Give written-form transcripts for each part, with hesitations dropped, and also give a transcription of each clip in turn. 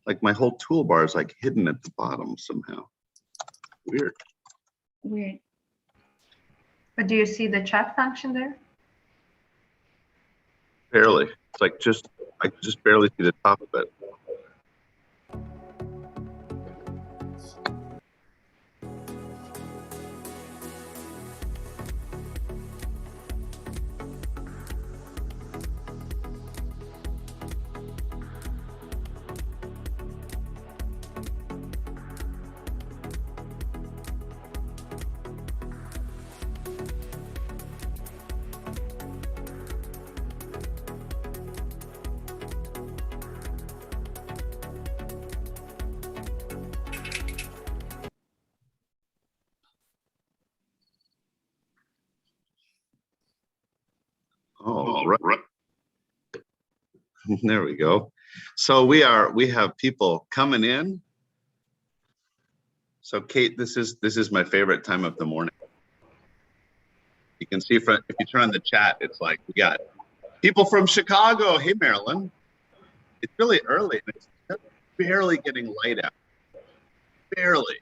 Like my whole toolbar is like hidden at the bottom somehow. Weird. Weird. But do you see the chat function there? Barely. It's like I can just barely see the top of it. Oh, right. There we go. So we have people coming in. So Kate, this is my favorite time of the morning. You can see if you turn on the chat, it's like we got people from Chicago. Hey, Marilyn. It's really early. It's just barely getting light out. Barely.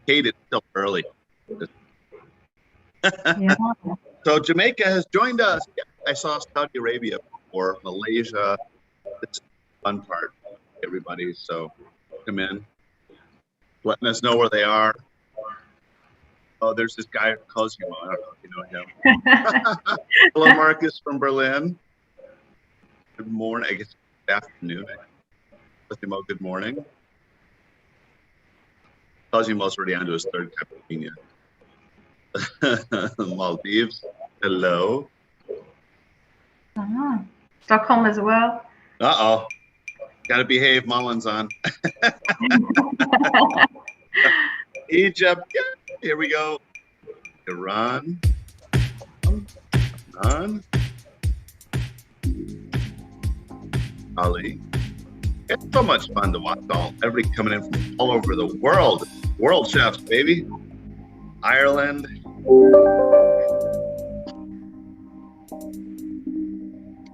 Kate, it's still early. Yeah. So Jamaica has joined us. I saw Saudi Arabia before, Malaysia. It's the fun part, everybody. So come in, letting us know where they are. Oh, there's this guy from Cosimo. I don't know if you know him. Hello, Marcus from Berlin. Good morning. I guess good afternoon. Cosimo, good morning. Cosimo's already onto his third cappuccino. Maldives. Hello. Stockholm as well. Uh-oh. Gotta behave, Mullen's on. Egypt. Yeah, here we go. Iran. Iran. Ali. It's so much fun to watch everybody coming in from all over the world. World chefs, baby. Ireland.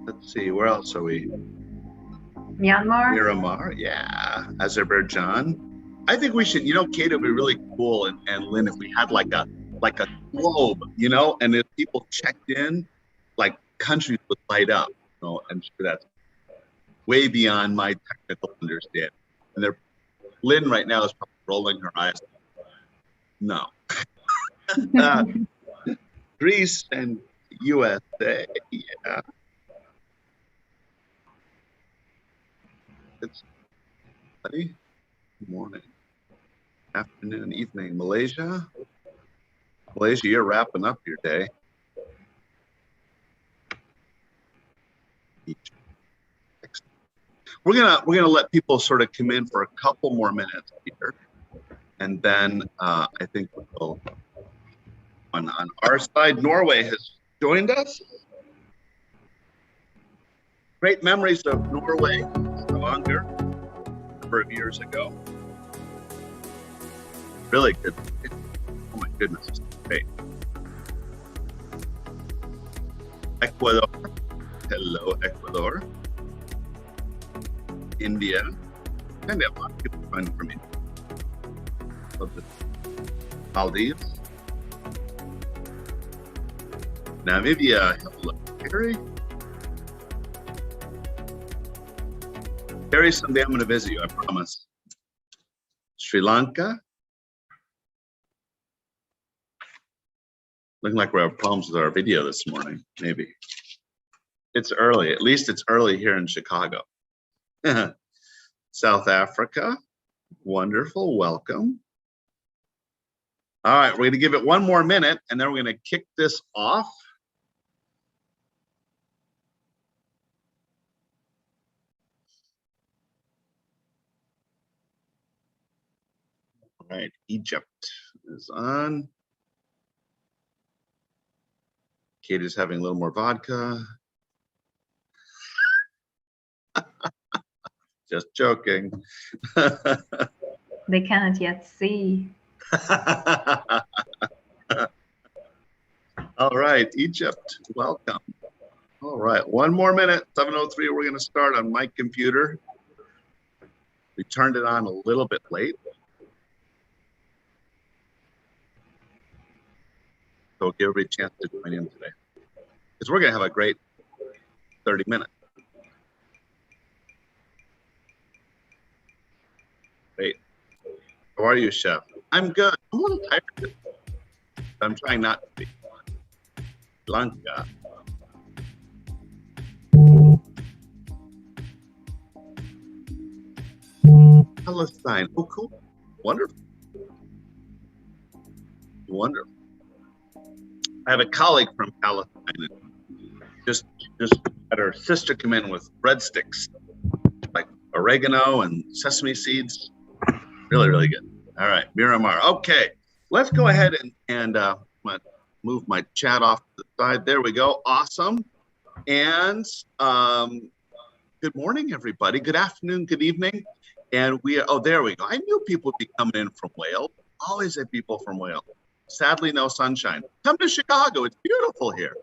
Let's see, where else are we? Myanmar. Miramar, yeah. Azerbaijan. I think we should, Kate, it'd be really cool, and Lynn, if we had like a globe, and if people checked in, like countries would light up. I'm sure that's way beyond my technical understanding. And Lynn right now is probably rolling her eyes. No. Greece and USA, yeah. It's good morning, afternoon, evening. Malaysia, you're wrapping up your day. We're gonna let people sort of come in for a couple more minutes here, and then I think we'll on our side. Norway has joined us. Great memories of Norway, Stavanger, a number of years ago. Really good. Oh my goodness, it's great. Ecuador. Hello, Ecuador. India. And a lot of people joining from India. Maldives. Namibia. Hello, Gary. Gary, someday I'm going to visit you, I promise. Sri Lanka. Looking like we have problems with our video this morning, maybe. It's early. At least it's early here in Chicago. South Africa. Wonderful. Welcome. All right, we're going to give it one more minute, and then we're going to kick this off. All right, Egypt is on. Kate is having a little more vodka. Just joking. They cannot yet see. All right, Egypt, welcome. All right, one more minute, 7:03, we're going to start on my computer. We turned it on a little bit late. So give everybody a chance to join in today. Because we're going to have a great 30 minutes. Great. How are you, Chef? I'm good. I'm a little tired. I'm trying not to be. Blanca. Palestine. Oh, cool. Wonderful. Wonderful. I have a colleague from Palestine. Just had her sister come in with breadsticks, like oregano and sesame seeds. Really, really good. All right, Miramar. Okay, let's go ahead and move my chat off to the side. There we go. Awesome. And good morning, everybody. Good afternoon, good evening. And there we go. I knew people would be coming in from Wales. Always had people from Wales. Sadly, no sunshine. Come to Chicago. It's beautiful here.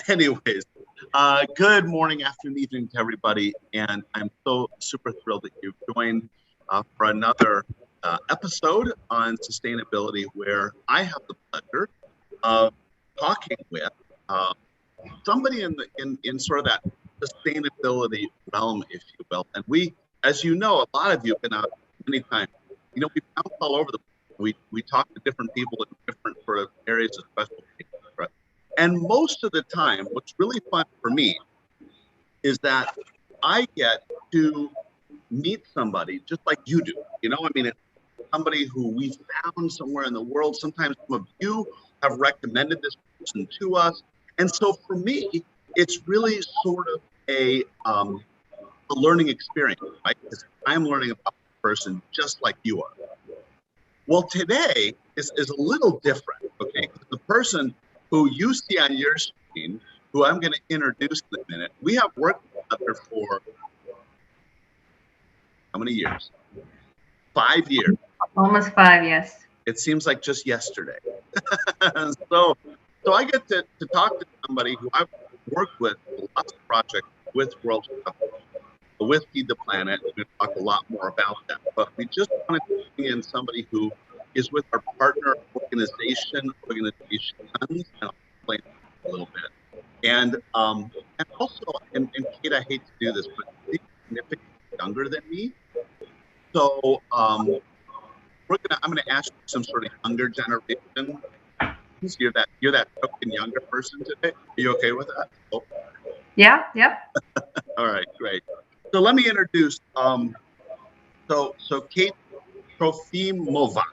Anyways, good morning, afternoon, evening to everybody. And I'm so super thrilled that you've joined for another episode on sustainability, where I have the pleasure of talking with somebody in sort of that sustainability realm, if you will. And we, as you know, a lot of you have been out many times. You know, we bounce all over the place. We talk to different people in different sort of areas of specialty. Right? And most of the time, what's really fun for me is that I get to meet somebody just like you do. You know, I mean, it's somebody who we found somewhere in the world. Sometimes some of you have recommended this person to us. And so for me, it's really sort of a learning experience, right? Because I'm learning about the person just like you are. Well, today is a little different, okay? The person who you see on your screen, who I'm going to introduce in a minute, we have worked together for how many years? 5 years. Almost 5, yes. It seems like just yesterday. So I get to talk to somebody who I've worked with lots of projects with World Cup, with Feed the Planet. We're going to talk a lot more about that. But we just wanted to bring in somebody who is with our partner organizations, and I'll explain a little bit. And also, and Kate, I hate to do this, but she's significantly younger than me. So I'm gonna ask you some sort of younger generation. You're that token younger person today. Are you okay with that? Oh. Yeah, yep. All right, great. So let me introduce so Kate Trofimova.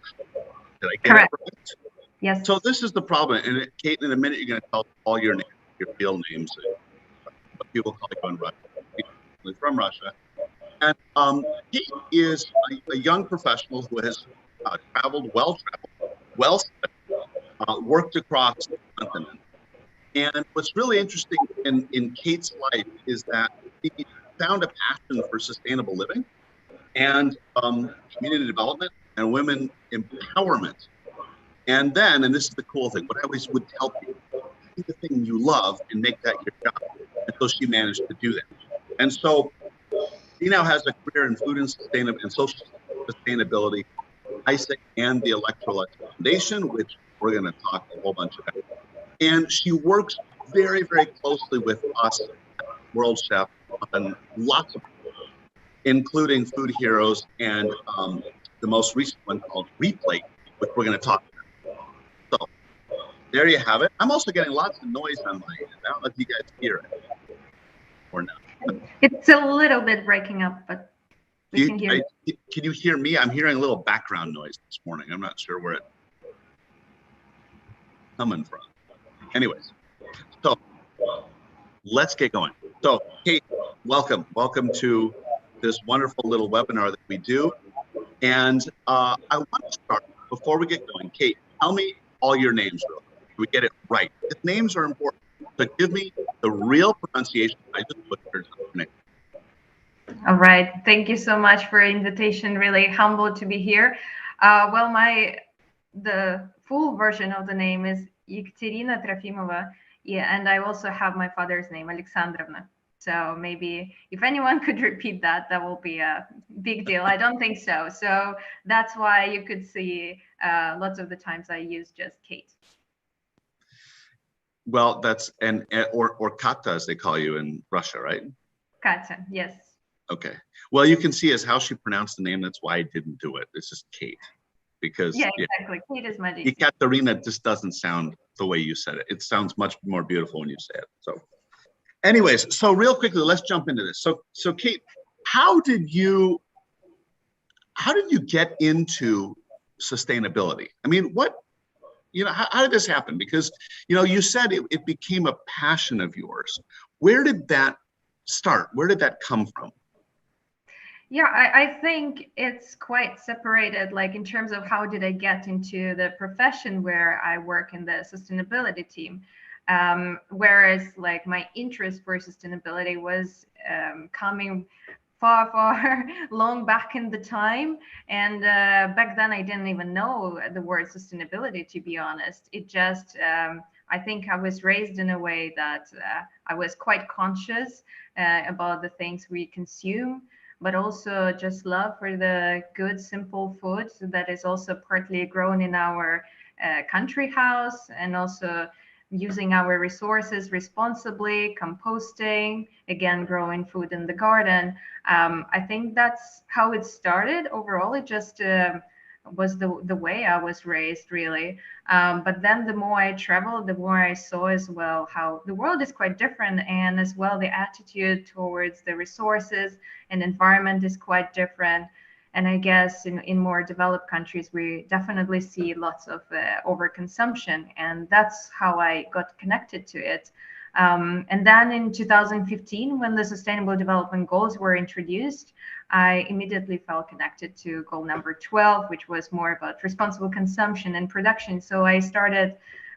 Did I get Correct. it right? Yes. So this is the problem. And Kate, in a minute, you're going to tell all your names, your field names, what people call you in Russia. She's from Russia. And Kate is a young professional who has worked across the continent. And what's really interesting in Kate's life is that she found a passion for sustainable living and community development and women empowerment. And then, and this is the cool thing, what I always would tell people, do the thing you love and make that your job. And so she managed to do that. And so she now has a career in food and social sustainability, AIESEC and the Electrolux Foundation, which we're going to talk a whole bunch about. And she works very, very closely with us, World Chef, on lots of, including Food Heroes and the most recent one called Replate, which we're going to talk about. So there you have it. I'm also getting lots of noise on my end. I don't know if you guys hear it or not. It's a little bit breaking up, but we can hear it. Can you hear me? I'm hearing a little background noise this morning. I'm not sure where it's coming from. Anyways, so let's get going. So Kate, welcome to this wonderful little webinar that we do. And I want to start, before we get going, Kate, tell me all your names real quick. We get it right. The names are important. So give me the real pronunciation. I just butchered your name. All right. Thank you so much for the invitation. Really humbled to be here. Well, the full version of the name is Ekaterina Trofimova. Yeah, and I also have my father's name, Alexandrovna. So maybe if anyone could repeat that, that will be big deal. I don't think so. So that's why you could see lots of the times I use just Kate. Well, that's or Kata, as they call you in Russia, right? Katya, yes. Okay. Well, you can see as how she pronounced the name. That's why I didn't do it. It's just Kate, because yeah, exactly. Kate is much easier. Ekaterina just doesn't sound the way you said it. It sounds much more beautiful when you say it. So, anyways, so real quickly, let's jump into this. So Kate, how did you get into sustainability? I mean, how did this happen? Because, you said it became a passion of yours. Where did that start? Where did that come from? Yeah, I think it's quite separated, like in terms of how did I get into the profession where I work in the sustainability team. Whereas like my interest for sustainability was coming far long back in the time. And back then I didn't even know the word sustainability, to be honest. It just, I think I was raised in a way that I was quite conscious about the things we consume, but also just love for the good, simple food that is also partly grown in our country house, and also using our resources responsibly, composting, again, growing food in the garden. I think that's how it started. Overall, it just was the way I was raised, really. But then the more I traveled, the more I saw as well how the world is quite different, and as well the attitude towards the resources and environment is quite different. And I guess in more developed countries, we definitely see lots of overconsumption, and that's how I got connected to it. And then in 2015, when the Sustainable Development Goals were introduced, I immediately felt connected to goal number 12, which was more about responsible consumption and production. So I started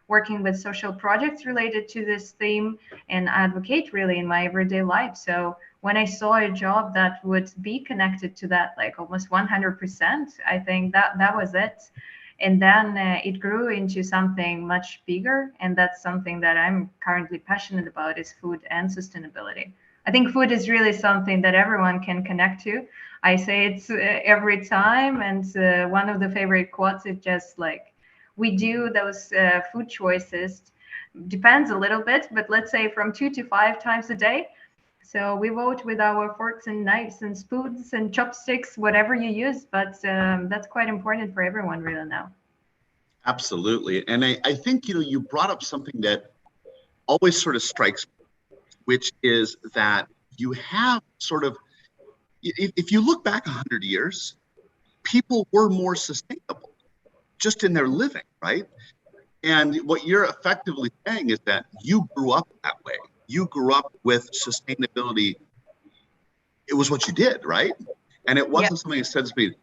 working with social projects related to this theme and advocate really in my everyday life. So when I saw a job that would be connected to that, like almost 100%, I think that was it. And then it grew into something much bigger, and that's something that I'm currently passionate about, is food and sustainability. I think food is really something that everyone can connect to. I say it's every time, and one of the favorite quotes is just like, we do those food choices, depends a little bit, but let's say from 2 to 5 times a day. So we vote with our forks and knives and spoons and chopsticks, whatever you use, but that's quite important for everyone really now. Absolutely. And I think, you brought up something that always sort of strikes me, which is that you have sort of, if you look back 100 years, people were more sustainable just in their living, right? And what you're effectively saying is that you grew up that way. You grew up with sustainability. It was what you did, right? And it wasn't something that said to me,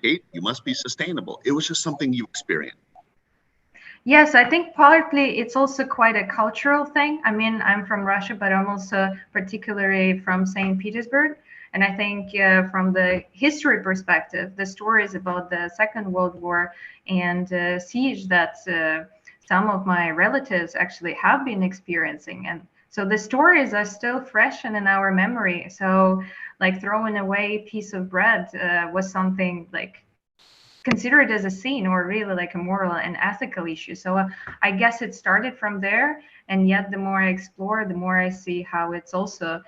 Kate, you must be sustainable. It was just something you experienced. Yes, I think partly it's also quite a cultural thing. I mean, I'm from Russia, but I'm also particularly from St. Petersburg. And I think from the history perspective, the stories about the Second World War and siege that some of my relatives actually have been experiencing. And so the stories are still fresh and in our memory. So like throwing away a piece of bread was something like considered as a sin, or really like a moral and ethical issue. So I guess it started from there, and yet the more I explore, the more I see how it's also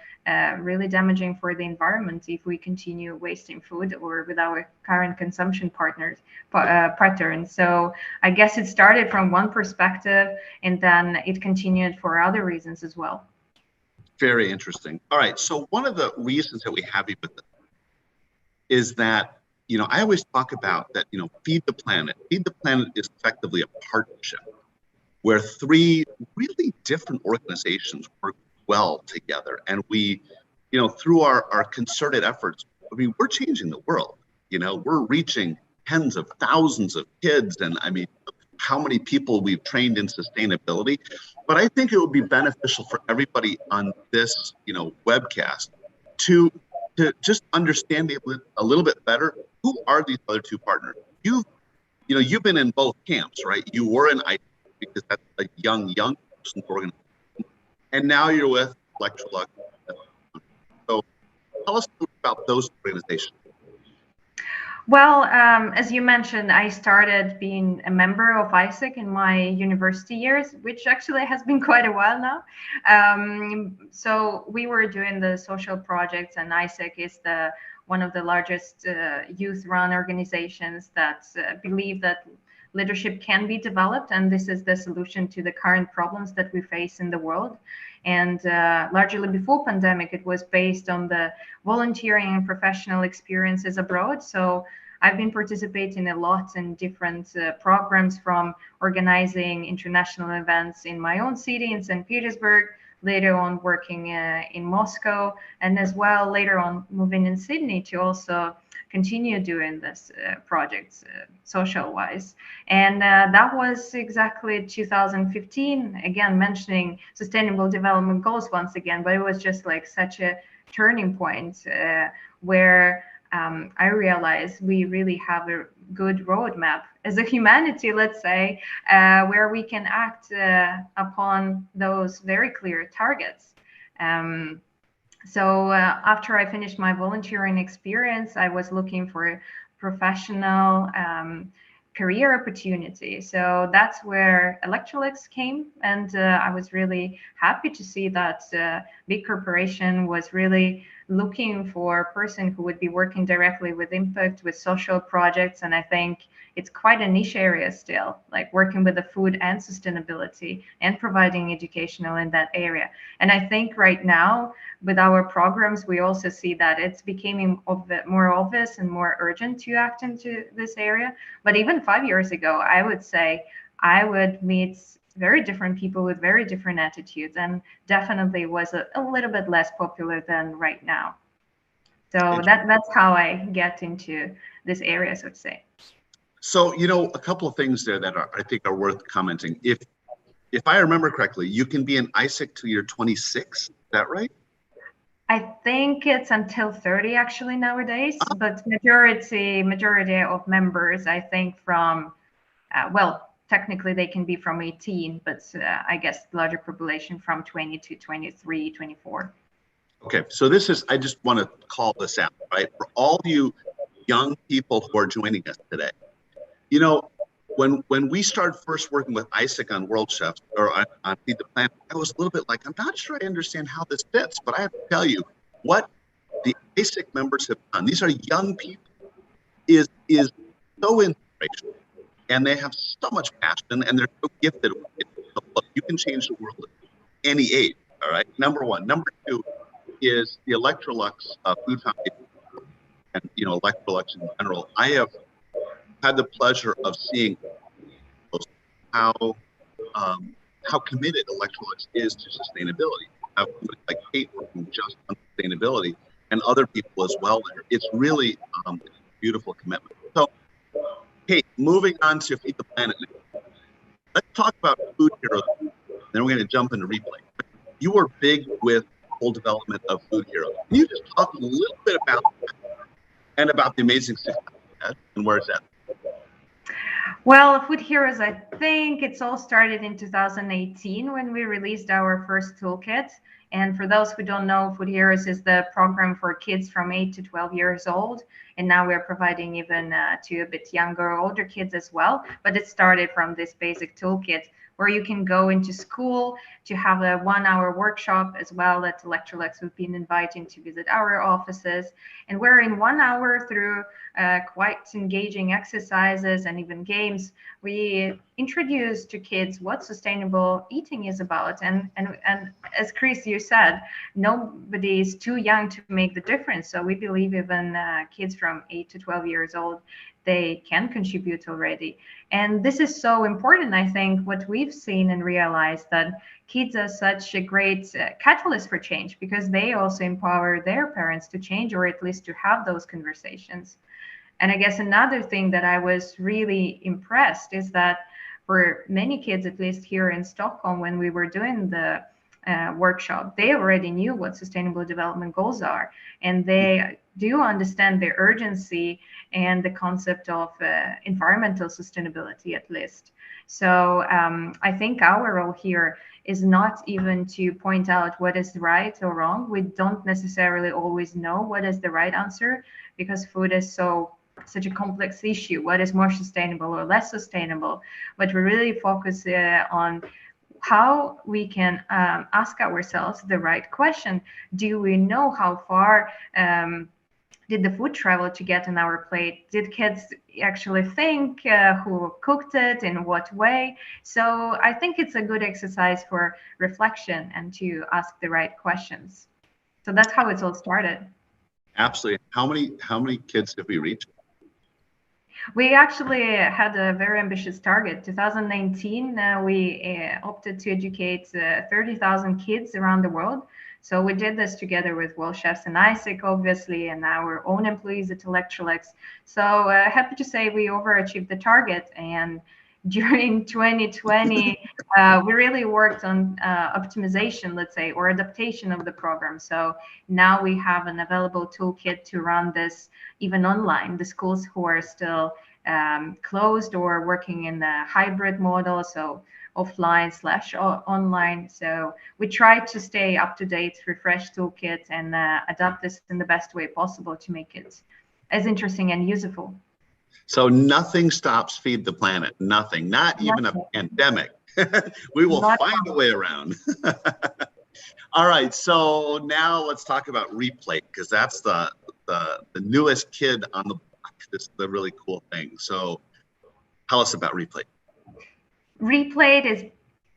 really damaging for the environment if we continue wasting food or with our current consumption patterns. So I guess it started from one perspective, and then it continued for other reasons as well. Very interesting. All right. So one of the reasons that we have you with this is that, I always talk about that, Feed the Planet. Feed the Planet is effectively a partnership where 3 really different organizations work well together. And we, through our concerted efforts, we're changing the world. We're reaching tens of thousands of kids. And how many people we've trained in sustainability. But I think it would be beneficial for everybody on this, webcast to just understand a little bit better. Who are these other 2 partners? You've been in both camps, right? You were in AIESEC because that's a young person's organization, and now you're with Electrolux. So tell us about those organizations. Well, as you mentioned, I started being a member of AIESEC in my university years, which actually has been quite a while now. So we were doing the social projects, and AIESEC is the one of the largest youth-run organizations that believe that leadership can be developed, and this is the solution to the current problems that we face in the world. And largely before pandemic, it was based on the volunteering and professional experiences abroad. So I've been participating a lot in different programs, from organizing international events in my own city in St. Petersburg, later on working in Moscow, and as well later on moving in Sydney to also continue doing this projects social wise. And that was exactly 2015, again mentioning sustainable development goals once again, but it was just like such a turning point where I realized we really have a good roadmap as a humanity, let's say, where we can act upon those very clear targets. So after I finished my volunteering experience, I was looking for a professional career opportunity. So that's where Electrolux came, and I was really happy to see that big corporation was really looking for a person who would be working directly with impact, with social projects. And I think it's quite a niche area still, like working with the food and sustainability and providing educational in that area. And I think right now with our programs, we also see that it's becoming more obvious and more urgent to act into this area. But even 5 years ago, I would say I would meet very different people with very different attitudes, and definitely was a little bit less popular than right now. So that's how I get into this area, so to say. So, a couple of things there that I think are worth commenting. If I remember correctly, you can be an AIESEC till you're 26. Is that right? I think it's until 30 actually nowadays, but majority of members, I think from, well, technically they can be from 18, but I guess larger population from 20 to 23, 24. Okay, so I just want to call this out, right? For all you young people who are joining us today, when we started first working with AIESEC on World Chefs or on Feed the Planet, I was a little bit like, I'm not sure I understand how this fits, but I have to tell you what the AIESEC members have done. These are young people, is so inspirational, and they have so much passion, and they're so gifted. So look, you can change the world at any age. All right, number one. Number two is the Electrolux Food Foundation, and Electrolux in general. I have had the pleasure of seeing how committed Electrolux is to sustainability. Have like Kate working just on sustainability, and other people as well there. It's really a beautiful commitment. So, Kate, moving on to Feed the Planet now. Let's talk about Food Heroes. Then we're going to jump into Replate. You were big with the whole development of Food Heroes. Can you just talk a little bit about that and about the amazing success and where it's at? Well, Food Heroes, I think it's all started in 2018 when we released our first toolkit. And for those who don't know, Food Heroes is the program for kids from 8 to 12 years old. And now we're providing even to a bit younger or older kids as well. But it started from this basic toolkit where you can go into school to have a 1-hour workshop as well at Electrolux. We've been inviting to visit our offices, and we're in 1 hour through quite engaging exercises and even games. We introduce to kids what sustainable eating is about. And as Chris, you said, nobody is too young to make the difference. So we believe even kids from 8 to 12 years old, they can contribute already. And this is so important. I think what we've seen and realized that kids are such a great catalyst for change, because they also empower their parents to change, or at least to have those conversations. And I guess another thing that I was really impressed is that for many kids, at least here in Stockholm, when we were doing the workshop, they already knew what sustainable development goals are, and they do understand the urgency and the concept of environmental sustainability, at least. So I think our role here is not even to point out what is right or wrong. We don't necessarily always know what is the right answer, because food is so such a complex issue. What is more sustainable or less sustainable? But we really focus on how we can ask ourselves the right question. Do we know how far did the food travel to get on our plate? Did kids actually think who cooked it, in what way? So I think it's a good exercise for reflection and to ask the right questions. So that's how it's all started. Absolutely. How many kids have we reached? We actually had a very ambitious target. 2019, we opted to educate 30,000 kids around the world. So we did this together with World Chefs and AIESEC, obviously, and our own employees at Electrolux. So happy to say we overachieved the target. And during 2020, we really worked on optimization, let's say, or adaptation of the program. So now we have an available toolkit to run this even online. The schools who are still closed or working in the hybrid model, so offline/online. So we try to stay up to date, refresh toolkits, and adapt this in the best way possible to make it as interesting and useful. So nothing stops Feed the Planet. Nothing, not even a pandemic. We will find a way around. All right, so now let's talk about Replate, because that's the newest kid on the block. This is the really cool thing. So tell us about Replate. Replate is,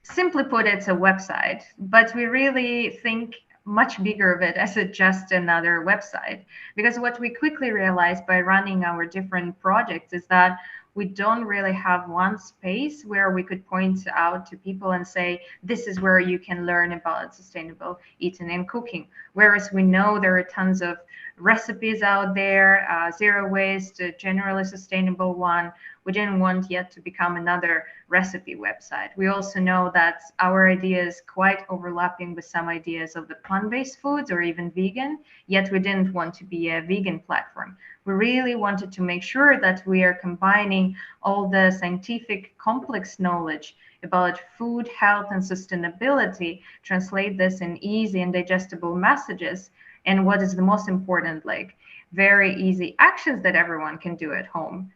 simply put, it's a website, but we really think much bigger of it as just another website, because what we quickly realized by running our different projects is that we don't really have one space where we could point out to people and say, this is where you can learn about sustainable eating and cooking. Whereas we know there are tons of recipes out there, zero waste, a generally sustainable one. We didn't want yet to become another recipe website. We also know that our idea is quite overlapping with some ideas of the plant-based foods or even vegan, yet we didn't want to be a vegan platform. We really wanted to make sure that we are combining all the scientific complex knowledge about food, health, and sustainability, translate this in easy and digestible messages, and what is the most important, like very easy actions that everyone can do at home.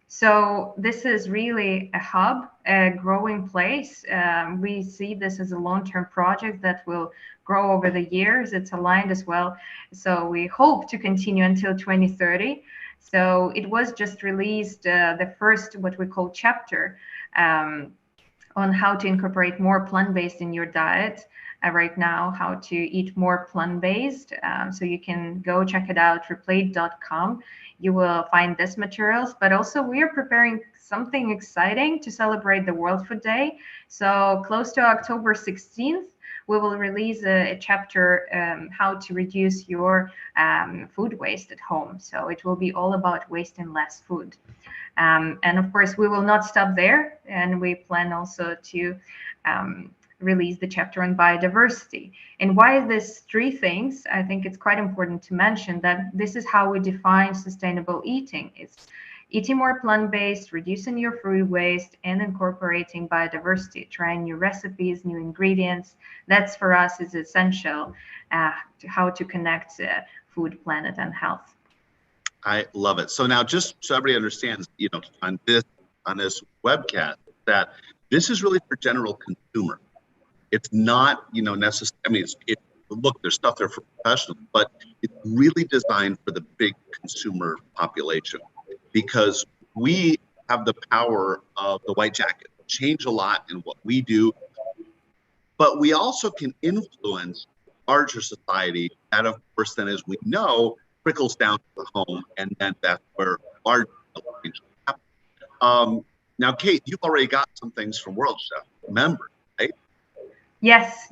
So this is really a hub, a growing place. We see this as a long-term project that will grow over the years. It's aligned as well. So we hope to continue until 2030. So it was just released, the first, what we call chapter, on how to incorporate more plant-based in your diet. Right now, how to eat more plant-based. So you can go check it out, replate.com. You will find this materials, but also we are preparing something exciting to celebrate the World Food Day. So close to October 16th, we will release a chapter, how to reduce your food waste at home. So it will be all about wasting less food. And of course, we will not stop there. And we plan also to release the chapter on biodiversity. And why these three things? I think it's quite important to mention that this is how we define sustainable eating. It's eating more plant-based, reducing your food waste, and incorporating biodiversity, trying new recipes, new ingredients. That's for us is essential to how to connect food, planet, and health. I love it. So now, just so everybody understands, on this webcast, that this is really for general consumer. It's not, necessary. I mean, look, there's stuff there for professionals, but it's really designed for the big consumer population, because we have the power of the white jacket, change a lot in what we do, but we also can influence larger society. That, of course, then, as we know, trickles down to the home, and then that's where large change happens. Now, Kate, you've already got some things from World Chef members, right? Yes,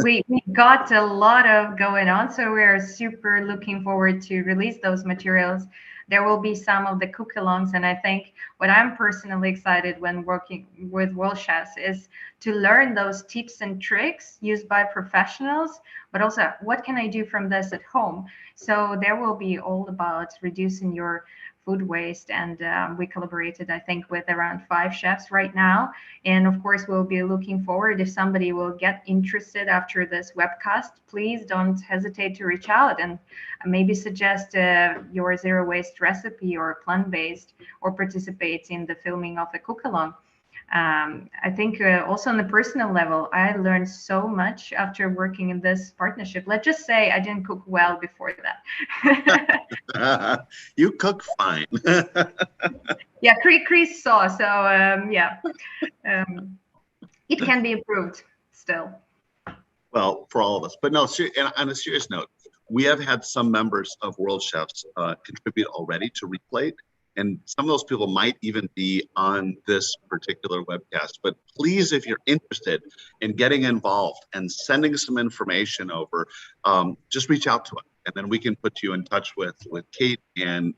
we got a lot of going on, so we're super looking forward to release those materials. There will be some of the cook-alongs, and I think what I'm personally excited when working with World Chefs is to learn those tips and tricks used by professionals, but also what can I do from this at home? So there will be all about reducing your food waste. And we collaborated, I think, with around 5 chefs right now. And of course, we'll be looking forward. If somebody will get interested after this webcast, please don't hesitate to reach out and maybe suggest your zero waste recipe or plant-based, or participate in the filming of a cook-along. I think also on the personal level, I learned so much after working in this partnership. Let's just say I didn't cook well before that. You cook fine. Yeah, Chris saw. So yeah, it can be improved still. Well, for all of us. But no, and on a serious note, we have had some members of World Chefs contribute already to Replate. And some of those people might even be on this particular webcast. But please, if you're interested in getting involved and sending some information over, just reach out to us, and then we can put you in touch with Kate, and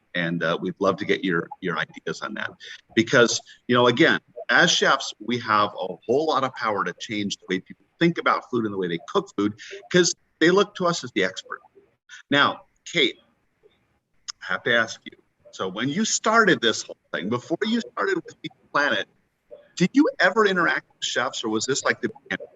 we'd love to get your ideas on that. Because, you know, again, as chefs, we have a whole lot of power to change the way people think about food and the way they cook food, because they look to us as the expert. Now, Kate, I have to ask you. So when you started this whole thing, before you started with Eat the Planet, did you ever interact with chefs, or was this like the beginning?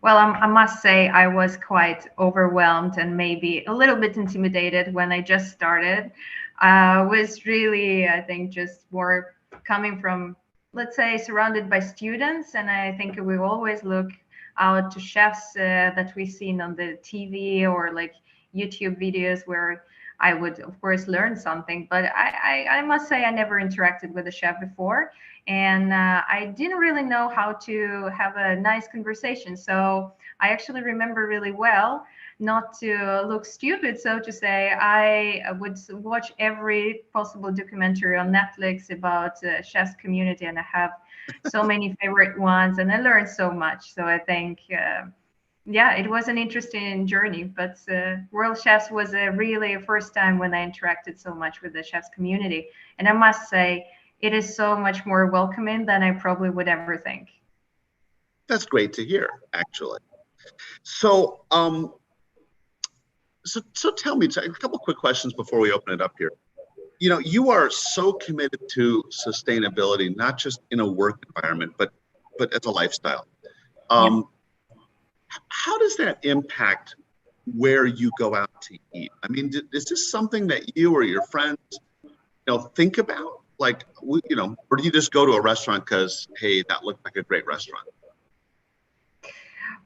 Well, I must say I was quite overwhelmed and maybe a little bit intimidated when I just started. Was really, I think, just more coming from, let's say, surrounded by students. And I think we always look out to chefs that we've seen on the TV or like YouTube videos where I would, of course, learn something. But I must say I never interacted with a chef before. And I didn't really know how to have a nice conversation. So I actually remember really well, not to look stupid, so to say, I would watch every possible documentary on Netflix about chef's community. And I have so many favorite ones, and I learned so much. So I think, yeah, it was an interesting journey, but World Chefs was really a first time when I interacted so much with the chefs community. And I must say, it is so much more welcoming than I probably would ever think. That's great to hear, actually. So, so tell me a couple quick questions before we open it up here. You know, you are so committed to sustainability, not just in a work environment, but as a lifestyle. Yeah. How does that impact where you go out to eat? I mean, is this something that you or your friends, you know, think about? Like, you know, or do you just go to a restaurant because, hey, that looked like a great restaurant?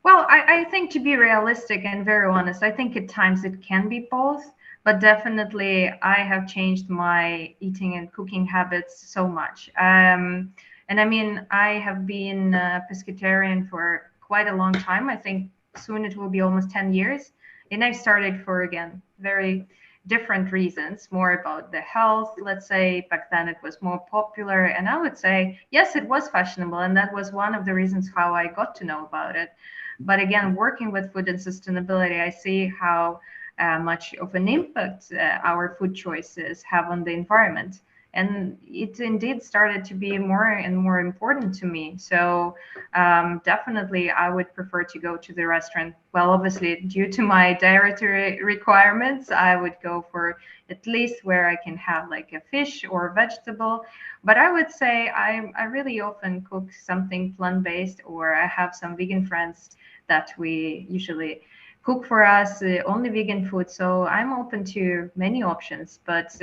Well, I think, to be realistic and very honest, I think at times it can be both, but definitely I have changed my eating and cooking habits so much. And I mean, I have been a pescatarian for quite a long time. I think soon it will be almost 10 years. And I started for, again, very different reasons, more about the health. Let's say back then it was more popular. And I would say, yes, it was fashionable. And that was one of the reasons how I got to know about it. But again, working with food and sustainability, I see how much of an impact our food choices have on the environment. And it indeed started to be more and more important to me. So definitely, I would prefer to go to the restaurant. Well, obviously, due to my dietary requirements, I would go for at least where I can have like a fish or vegetable. But I would say I really often cook something plant-based, or I have some vegan friends that we usually cook for us only vegan food. So I'm open to many options, but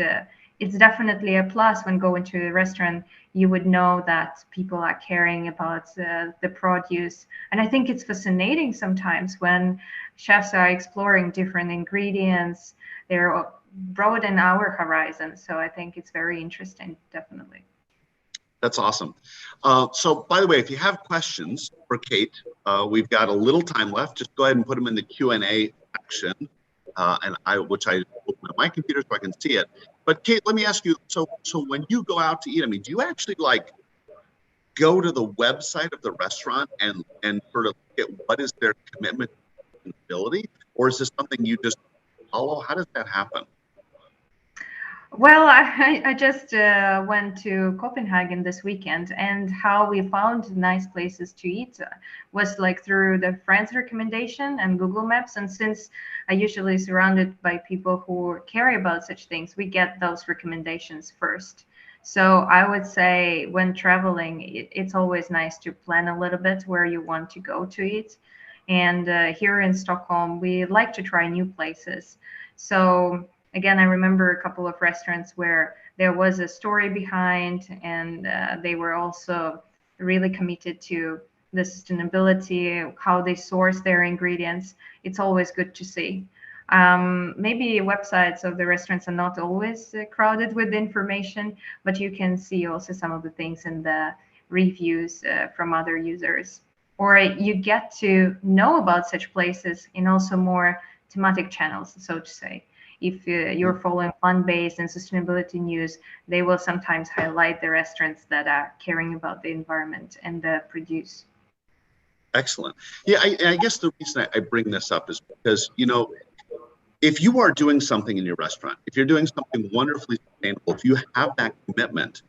it's definitely a plus when going to a restaurant. You would know that people are caring about the produce. And I think it's fascinating sometimes when chefs are exploring different ingredients. They're broaden our horizons. So I think it's very interesting, definitely. That's awesome. So, by the way, if you have questions for Kate, we've got a little time left. Just go ahead and put them in the Q&A section, which I open up my computer so I can see it. But Kate, let me ask you. So when you go out to eat, I mean, do you actually like go to the website of the restaurant and sort of get what is their commitment to sustainability, or is this something you just follow? How does that happen? Well, I just went to Copenhagen this weekend, and how we found nice places to eat was like through the friends' recommendation and Google Maps. And since I usually surrounded by people who care about such things, we get those recommendations first. So I would say when traveling, it's always nice to plan a little bit where you want to go to eat. And here in Stockholm, we like to try new places. So again, I remember a couple of restaurants where there was a story behind, and they were also really committed to the sustainability, how they source their ingredients. It's always good to see. Maybe websites of the restaurants are not always crowded with information, but you can see also some of the things in the reviews from other users. Or you get to know about such places in also more thematic channels, so to say. If you're following plant-based and sustainability news, they will sometimes highlight the restaurants that are caring about the environment and the produce. Excellent. Yeah, I guess the reason I bring this up is because, if you are doing something in your restaurant, if you're doing something wonderfully sustainable, if you have that commitment,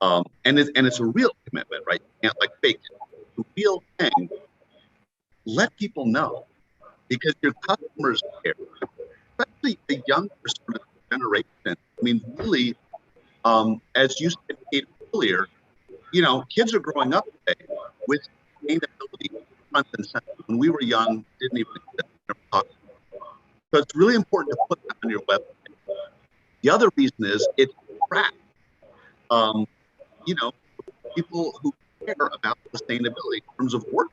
and it's a real commitment, right? You can't like fake it. The real thing, let people know, because your customers care, especially the younger sort of generation. I mean, really, as you said Kate, earlier, kids are growing up today with sustainability front and center. When we were young, didn't even talk. So it's really important to put that on your website. The other reason is it's track. People who care about sustainability in terms of work.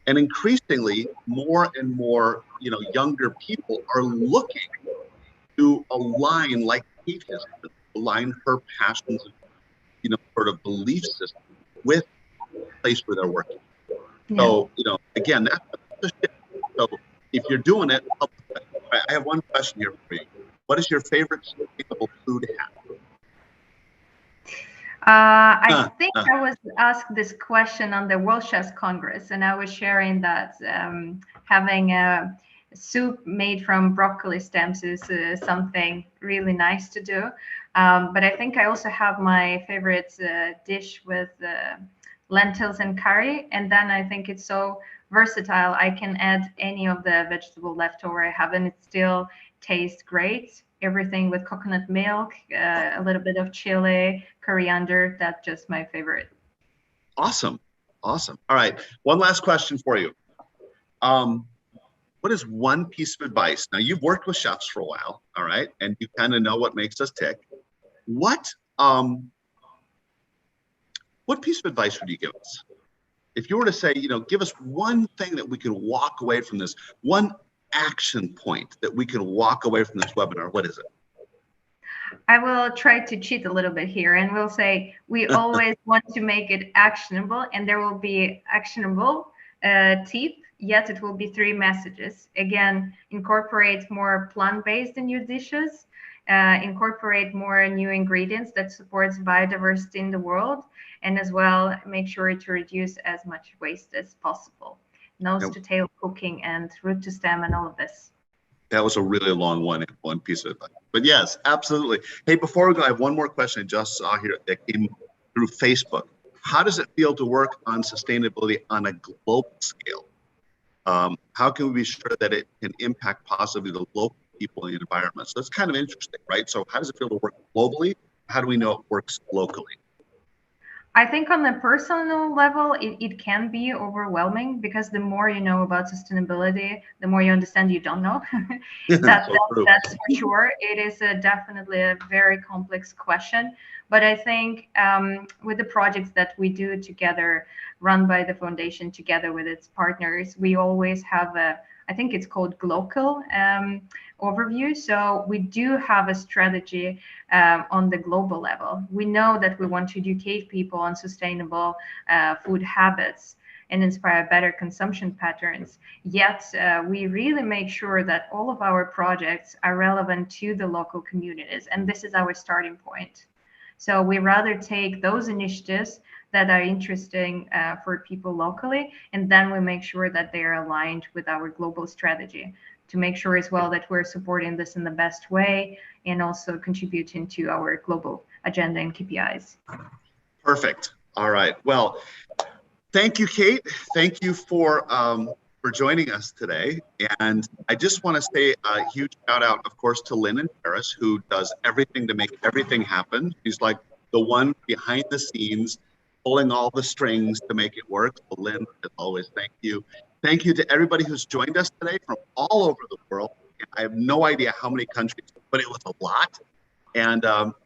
And increasingly, more and more, younger people are looking to align, like Kate has, align her passions, sort of belief system with the place where they're working. Yeah. So, again, that's the shift. So if you're doing it, I have one question here for you. What is your favorite sustainable food hack? I think I was asked this question on the World Chefs Congress, and I was sharing that having a soup made from broccoli stems is something really nice to do. But I think I also have my favorite dish with lentils and curry, and then I think it's so versatile. I can add any of the vegetable leftover I have, and it still tastes great. Everything with coconut milk, a little bit of chili, coriander. That's just my favorite. Awesome. All right. One last question for you. What is one piece of advice? Now, you've worked with chefs for a while, all right, and you kind of know what makes us tick. What piece of advice would you give us? If you were to say, give us one thing that we can walk away from this, one action point that we can walk away from this webinar, what is it? I will try to cheat a little bit here, and we'll say we always want to make it actionable, and there will be actionable tip, yet it will be 3 messages. Again, incorporate more plant-based in your dishes, incorporate more new ingredients that supports biodiversity in the world, and as well make sure to reduce as much waste as possible. Nose to tail cooking and root to stem and all of this. That was a really long one piece of advice. But yes, absolutely. Hey, before we go, I have one more question I just saw here that came through Facebook. How does it feel to work on sustainability on a global scale? How can we be sure that it can impact positively the local people in the environment? So that's kind of interesting, right? So how does it feel to work globally? How do we know it works locally? I think on a personal level, it can be overwhelming, because the more you know about sustainability, the more you understand you don't know. That's for sure. It is definitely a very complex question. But I think with the projects that we do together, run by the foundation together with its partners, we always have I think it's called global overview. So we do have a strategy on the global level. We know that we want to educate people on sustainable food habits and inspire better consumption patterns. Yet we really make sure that all of our projects are relevant to the local communities. And this is our starting point. So we rather take those initiatives that are interesting for people locally, and then we make sure that they are aligned with our global strategy. to make sure as well that we're supporting this in the best way and also contributing to our global agenda and KPIs. Perfect. All right. Well, thank you, Kate. Thank you for joining us today. And I just want to say a huge shout out, of course, to Lynn in Paris, who does everything to make everything happen. She's like the one behind the scenes, pulling all the strings to make it work. So Lynn, as always, thank you. Thank you to everybody who's joined us today from all over the world. I have no idea how many countries, but it was a lot. And,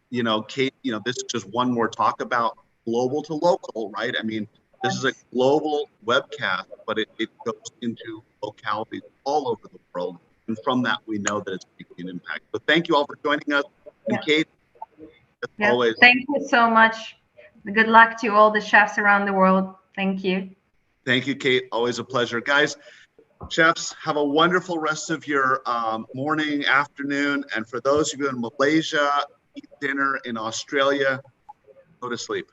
you know, Kate, you know, this is just one more talk about global to local, right? I mean, this is a global webcast, but it goes into localities all over the world. And from that, we know that it's making an impact. So thank you all for joining us. And Kate, as always. Thank you so much. Good luck to all the chefs around the world. Thank you. Thank you, Kate. Always a pleasure. Guys, chefs, have a wonderful rest of your morning, afternoon. And for those of you in Malaysia, eat dinner. In Australia, go to sleep.